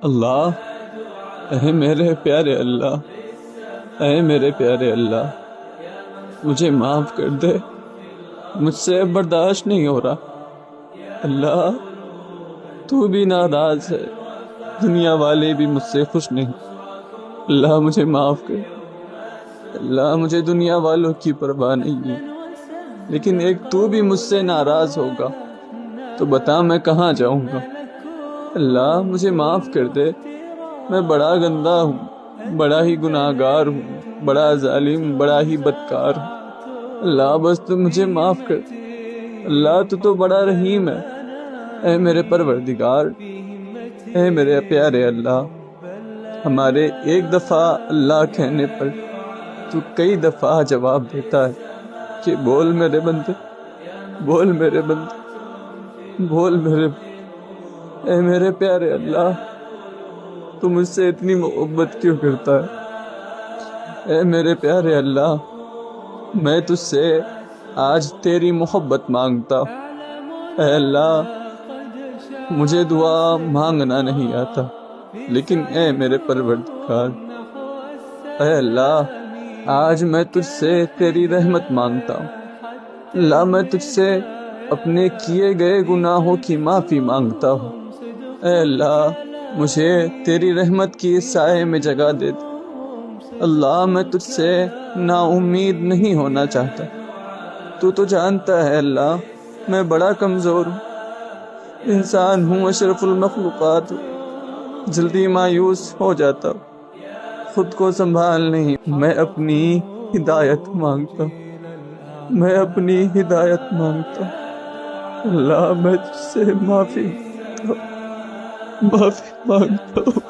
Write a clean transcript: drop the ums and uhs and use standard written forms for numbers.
اللہ، اے میرے پیارے اللہ، اے میرے پیارے اللہ، مجھے معاف کر دے، مجھ سے برداشت نہیں ہو رہا۔ اللہ، تو بھی ناراض ہے، دنیا والے بھی مجھ سے خوش نہیں۔ اللہ مجھے معاف کر۔ اللہ، مجھے دنیا والوں کی پرواہ نہیں ہے، لیکن ایک تو بھی مجھ سے ناراض ہوگا تو بتا میں کہاں جاؤں گا۔ اللہ مجھے معاف کر دے، میں بڑا گندا ہوں، بڑا ہی گناہ گار ہوں، بڑا ظالم، بڑا ہی بدکار ہوں۔ اللہ بس تو مجھے معاف کر دے۔ اللہ تو بڑا رحیم ہے۔ اے میرے پروردگار، اے میرے پیارے اللہ، ہمارے ایک دفعہ اللہ کہنے پر تو کئی دفعہ جواب دیتا ہے کہ بول میرے بندے، بول میرے بندے، بول میرے بندے۔ اے میرے پیارے اللہ، تو مجھ سے اتنی محبت کیوں کرتا ہے؟ اے میرے پیارے اللہ، میں تجھ سے آج تیری محبت مانگتا ہوں۔ اے اللہ، مجھے دعا مانگنا نہیں آتا، لیکن اے میرے پروردگار، اے اللہ، آج میں تجھ سے تیری رحمت مانگتا ہوں۔ اللہ، میں تجھ سے اپنے کیے گئے گناہوں کی معافی مانگتا ہوں۔ اے اللہ، مجھے تیری رحمت کی سائے میں جگہ دے دے۔ اللہ، میں تجھ سے نا امید نہیں ہونا چاہتا۔ تو جانتا ہے اللہ، میں بڑا کمزور ہوں، انسان ہوں، اشرف المخلوقات ہوں، جلدی مایوس ہو جاتا ہوں، خود کو سنبھال نہیں۔ میں اپنی ہدایت مانگتا ہوں، میں اپنی ہدایت مانگتا ہوں۔ اللہ، میں تجھ سے معافی مانگتا ہوں، معافی مانگتا ہوں۔